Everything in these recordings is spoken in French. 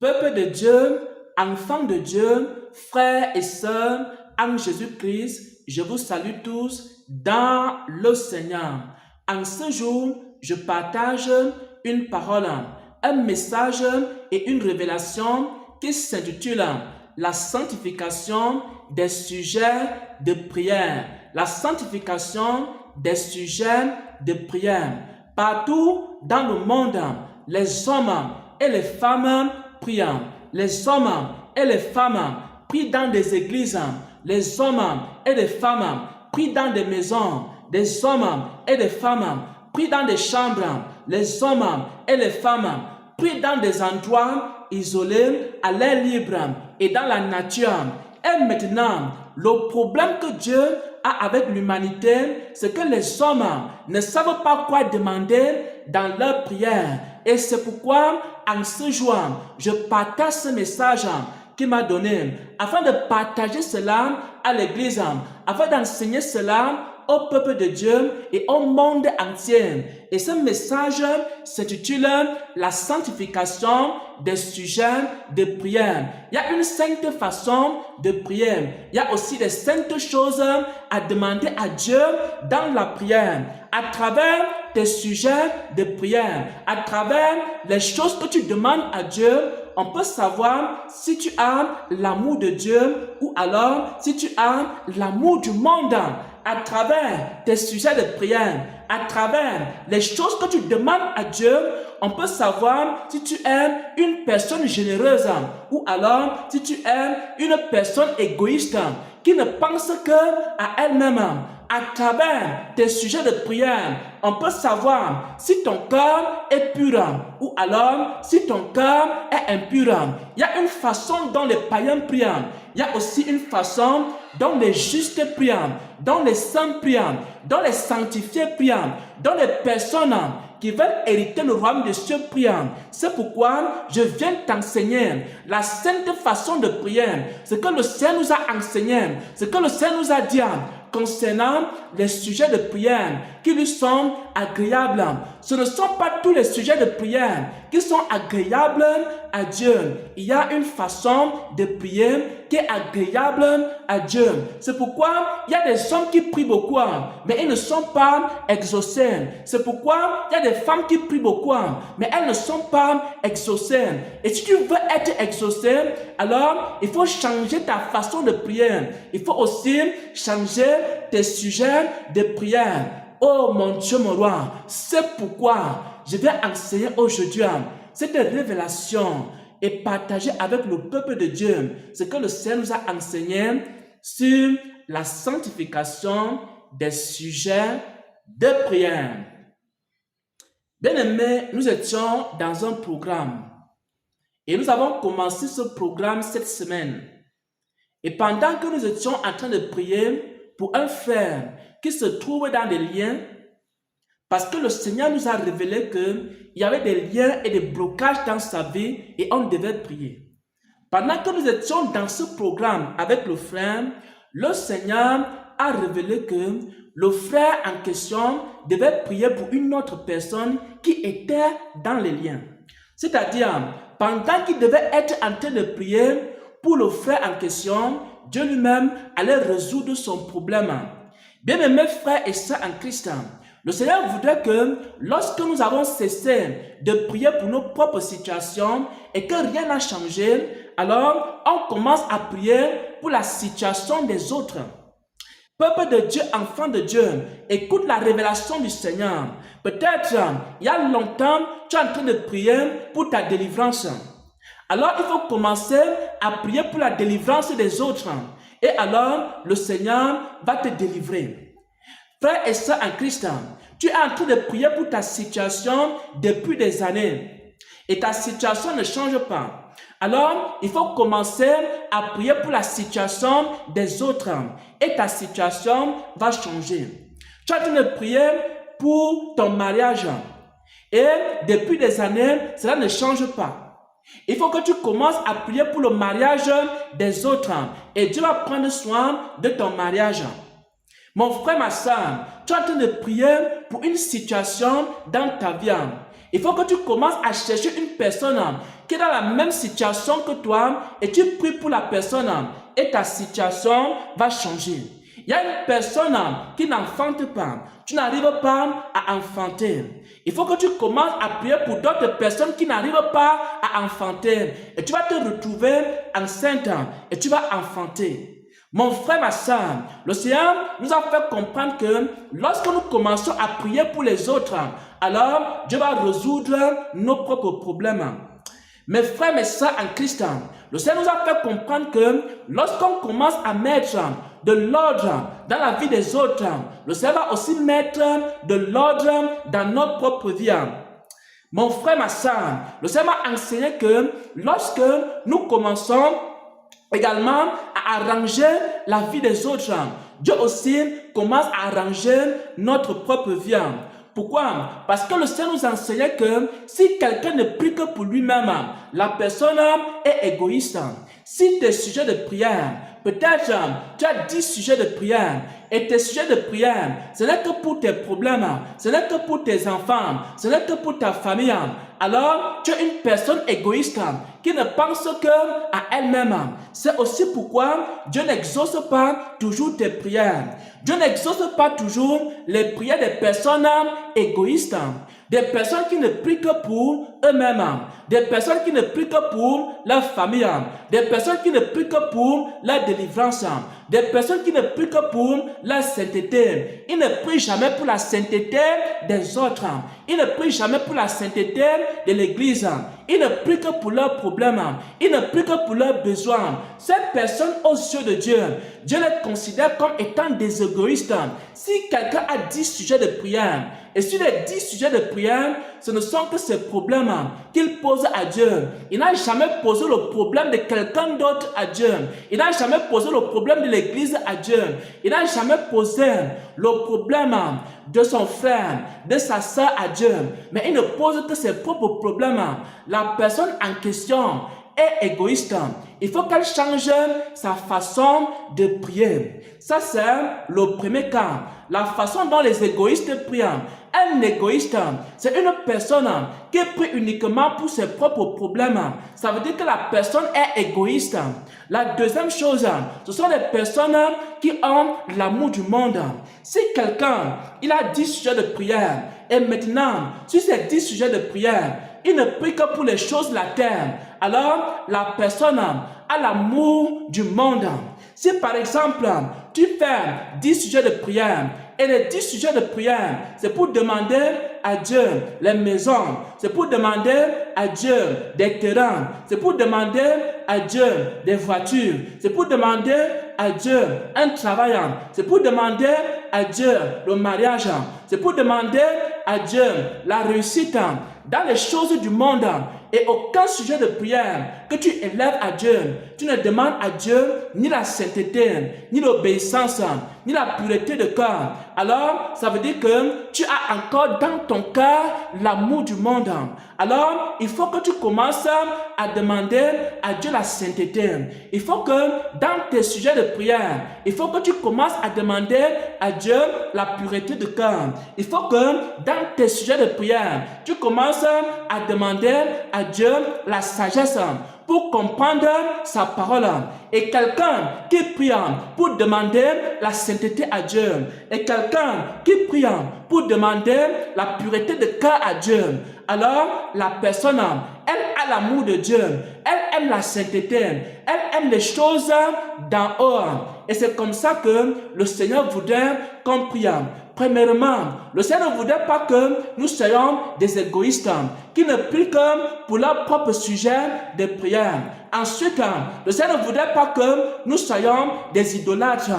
Peuple de Dieu, enfants de Dieu, frères et sœurs en Jésus-Christ, je vous salue tous dans le Seigneur. En ce jour, je partage une parole, un message et une révélation qui s'intitule la sanctification des sujets de prière. La sanctification des sujets de prière. Partout dans le monde, les hommes et les femmes prient. Les hommes et les femmes prient dans des églises. Les hommes et les femmes prient dans des maisons. Des hommes et des femmes prient dans des chambres. Les hommes et les femmes prient dans des endroits isolés, à l'air libre et dans la nature. Et maintenant, le problème que Dieu a avec l'humanité, c'est que les hommes ne savent pas quoi demander dans leur prière. Et c'est pourquoi, en ce jour, je partage ce message qu'il m'a donné, afin de partager cela à l'église, afin d'enseigner cela au peuple de Dieu et au monde entier. Et ce message s'intitule la sanctification des sujets de prière. Il y a une sainte façon de prier. Il y a aussi des saintes choses à demander à Dieu dans la prière. À travers tes sujets de prière, à travers les choses que tu demandes à Dieu, on peut savoir si tu as l'amour de Dieu ou alors si tu as l'amour du monde. À travers tes sujets de prière, à travers les choses que tu demandes à Dieu, on peut savoir si tu es une personne généreuse ou alors si tu es une personne égoïste qui ne pense que à elle-même. À travers tes sujets de prière, on peut savoir si ton cœur est pur ou alors si ton cœur est impur. Il y a une façon dont les païens prient. Il y a aussi une façon dont les justes prient, dont les saints prient, dont les sanctifiés prient, dont les personnes qui veulent hériter le royaume des cieux prient. C'est pourquoi je viens t'enseigner la sainte façon de prier. Ce que le Seigneur nous a enseigné, ce que le Seigneur nous a dit concernant les sujets de prière qui lui sont agréables. Ce ne sont pas tous les sujets de prière qui sont agréables à Dieu. Il y a une façon de prier qui est agréable à Dieu. C'est pourquoi il y a des hommes qui prient beaucoup, mais ils ne sont pas exaucés. C'est pourquoi il y a des femmes qui prient beaucoup, mais elles ne sont pas exaucées. Et si tu veux être exaucé, alors il faut changer ta façon de prier. Il faut aussi changer tes sujets de prière. Oh mon Dieu, mon roi, c'est pourquoi je vais enseigner aujourd'hui cette révélation et partager avec le peuple de Dieu ce que le Seigneur nous a enseigné sur la sanctification des sujets de prière. Bien-aimés, nous étions dans un programme et nous avons commencé ce programme cette semaine. Et pendant que nous étions en train de prier pour un frère qui se trouve dans des liens, parce que le Seigneur nous a révélé qu'il y avait des liens et des blocages dans sa vie et on devait prier. Pendant que nous étions dans ce programme avec le frère, le Seigneur a révélé que le frère en question devait prier pour une autre personne qui était dans les liens. C'est-à-dire, pendant qu'il devait être en train de prier pour le frère en question, Dieu lui-même allait résoudre son problème. Bien-aimés frères et sœurs en Christ, le Seigneur voudrait que lorsque nous avons cessé de prier pour nos propres situations et que rien n'a changé, alors on commence à prier pour la situation des autres. Peuple de Dieu, enfant de Dieu, écoute la révélation du Seigneur. Peut-être, il y a longtemps, tu es en train de prier pour ta délivrance. Alors, il faut commencer à prier pour la délivrance des autres. Et alors, le Seigneur va te délivrer. Frère et sœur en Christ, tu es en train de prier pour ta situation depuis des années. Et ta situation ne change pas. Alors, il faut commencer à prier pour la situation des autres. Et ta situation va changer. Tu es en train de prier pour ton mariage. Et depuis des années, cela ne change pas. Il faut que tu commences à prier pour le mariage des autres. Et Dieu va prendre soin de ton mariage. Mon frère, ma soeur, tu es en train de prier pour une situation dans ta vie. Il faut que tu commences à chercher une personne qui est dans la même situation que toi et tu pries pour la personne et ta situation va changer. Il y a une personne qui n'enfante pas. Tu n'arrives pas à enfanter. Il faut que tu commences à prier pour d'autres personnes qui n'arrivent pas à enfanter. Et tu vas te retrouver enceinte et tu vas enfanter. Mon frère, ma soeur, le Seigneur nous a fait comprendre que lorsque nous commençons à prier pour les autres, alors Dieu va résoudre nos propres problèmes. Mes frères, mes soeurs en Christ, le Seigneur nous a fait comprendre que lorsqu'on commence à mettre de l'ordre dans la vie des autres, le Seigneur va aussi mettre de l'ordre dans notre propre vie. Mon frère, ma soeur, le Seigneur m'a enseigné que lorsque nous commençons également à arranger la vie des autres, Dieu aussi commence à arranger notre propre vie. Pourquoi? Parce que le Seigneur nous enseignait que si quelqu'un ne prie que pour lui-même, la personne est égoïste. Si tes sujets de prière, peut-être tu as 10 sujets de prière et tes sujets de prière, ce n'est que pour tes problèmes, ce n'est que pour tes enfants, ce n'est que pour ta famille. Alors, tu es une personne égoïste qui ne pense que à elle-même. C'est aussi pourquoi Dieu n'exauce pas toujours tes prières. Dieu n'exauce pas toujours les prières des personnes égoïstes. Des personnes qui ne prient que pour eux-mêmes. Des personnes qui ne prient que pour leur famille. Des personnes qui ne prient que pour leur délivrance. Des personnes qui ne prient que pour la sainteté. Ils ne prient jamais pour la sainteté des autres. Ils ne prient jamais pour la sainteté de l'Église. Ils ne prient que pour leurs problèmes. Ils ne prient que pour leurs besoins. Ces personnes aux yeux de Dieu, Dieu les considère comme étant des égoïstes. Si quelqu'un a 10 sujets de prière, et sur les 10 sujets de prière, ce ne sont que ces problèmes qu'il pose à Dieu. Il n'a jamais posé le problème de quelqu'un d'autre à Dieu. Il n'a jamais posé le problème de l'Église à Dieu. Il n'a jamais posé le problème de son frère, de sa sœur à Dieu. Mais il ne pose que ses propres problèmes. La personne en question est égoïste. Il faut qu'elle change sa façon de prier. Ça, c'est le premier cas. La façon dont les égoïstes prient. Un égoïste, c'est une personne qui prie uniquement pour ses propres problèmes. Ça veut dire que la personne est égoïste. La deuxième chose, ce sont les personnes qui ont l'amour du monde. Si quelqu'un, il a 10 sujets de prière, et maintenant, sur ces 10 sujets de prière, il ne prie que pour les choses de la terre, alors la personne a l'amour du monde. Si par exemple, tu fais 10 sujets de prière, et les 10 sujets de prière, c'est pour demander à Dieu les maisons, c'est pour demander à Dieu des terrains, c'est pour demander à Dieu des voitures, c'est pour demander à Dieu un travail, c'est pour demander à Dieu le mariage, c'est pour demander à Dieu la réussite dans les choses du monde. Et aucun sujet de prière que tu élèves à Dieu, tu ne demandes à Dieu ni la sainteté, ni l'obéissance, ni la pureté de cœur. Alors, ça veut dire que tu as encore dans ton cœur l'amour du monde. Alors, il faut que tu commences à demander à Dieu la sainteté. Il faut que dans tes sujets de prière, il faut que tu commences à demander à Dieu la pureté de cœur. Il faut que dans tes sujets de prière, tu commences à demander à Dieu la sagesse pour comprendre sa parole. Et quelqu'un qui prie pour demander la sainteté à Dieu, et quelqu'un qui prie pour demander la pureté de cœur à Dieu, alors la personne, elle a l'amour de Dieu, elle aime la sainteté, elle aime les choses d'en haut. Et c'est comme ça que le Seigneur voudrait qu'on prie. Premièrement, le Seigneur ne voudrait pas que nous soyons des égoïstes qui ne prient que pour leur propre sujet de prière. Ensuite, le Seigneur ne voudrait pas que nous soyons des idolâtres.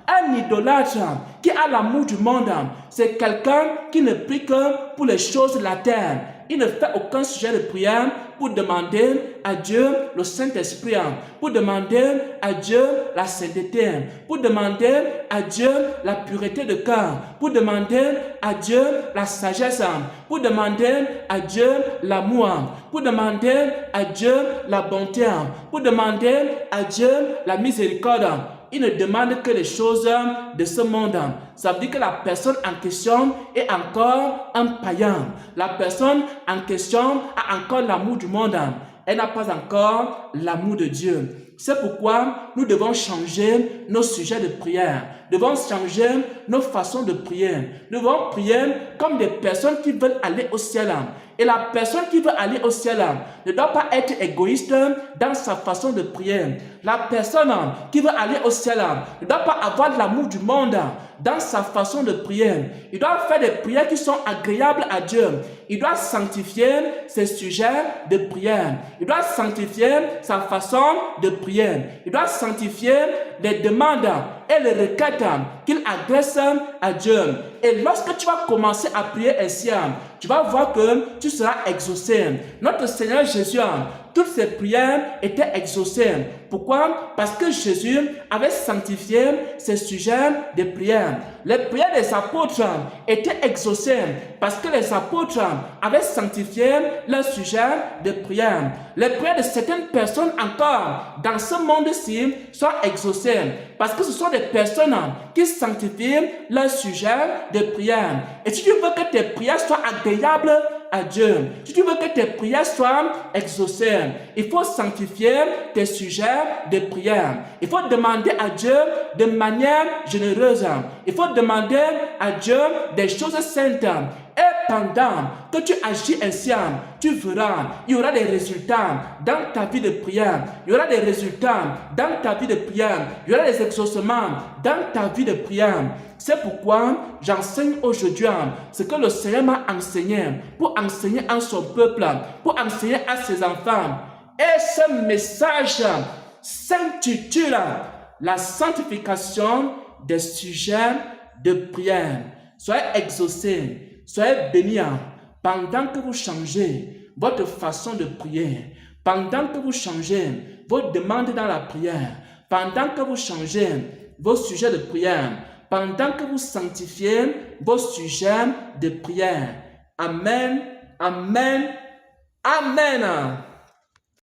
Un idolâtre qui a l'amour du monde, c'est quelqu'un qui ne prie que pour les choses de la terre. Il ne fait aucun sujet de prière pour demander à Dieu le Saint-Esprit, pour demander à Dieu la sainteté, pour demander à Dieu la pureté de cœur, pour demander à Dieu la sagesse, pour demander à Dieu l'amour, pour demander à Dieu la bonté, pour demander à Dieu la miséricorde. il ne demande que les choses de ce monde. Ça veut dire que la personne en question est encore un païen. La personne en question a encore l'amour du monde. Elle n'a pas encore l'amour de Dieu. C'est pourquoi nous devons changer nos sujets de prière. Nous devons changer nos façons de prier. Nous devons prier comme des personnes qui veulent aller au ciel. Et la personne qui veut aller au ciel ne doit pas être égoïste dans sa façon de prier. La personne qui veut aller au ciel ne doit pas avoir l'amour du monde dans sa façon de prier. Il doit faire des prières qui sont agréables à Dieu. Il doit sanctifier ses sujets de prière. Il doit sanctifier sa façon de prier. Il doit sanctifier les demandes et les requêtes qu'il adresse à Dieu. Et lorsque tu vas commencer à prier ainsi, tu vas voir que tu seras exaucé. Notre Seigneur Jésus, toutes ses prières étaient exaucées. Pourquoi? Parce que Jésus avait sanctifié ses sujets de prière. Les prières des apôtres étaient exaucées parce que les apôtres avaient sanctifié leurs sujets de prière. Les prières de certaines personnes encore dans ce monde-ci sont exaucées parce que ce sont des personnes qui sanctifient leurs sujets de prière. Et si tu veux que tes prières soient agréables à Dieu, si tu veux que tes prières soient exaucées, il faut sanctifier tes sujets de prière. Il faut demander à Dieu de manière généreuse. Il faut demander à Dieu des choses saintes. Et pendant que tu agis ainsi, tu verras, il y aura des résultats dans ta vie de prière. Il y aura des résultats dans ta vie de prière. Il y aura des exaucements dans ta vie de prière. C'est pourquoi j'enseigne aujourd'hui ce que le Seigneur m'a enseigné pour enseigner à son peuple, pour enseigner à ses enfants. Et ce message s'intitule la sanctification des sujets de prière. Soyez exaucés, soyez bénis pendant que vous changez votre façon de prier, pendant que vous changez vos demandes dans la prière, pendant que vous changez vos sujets de prière, pendant que vous sanctifiez vos sujets de prière. Amen, amen, amen.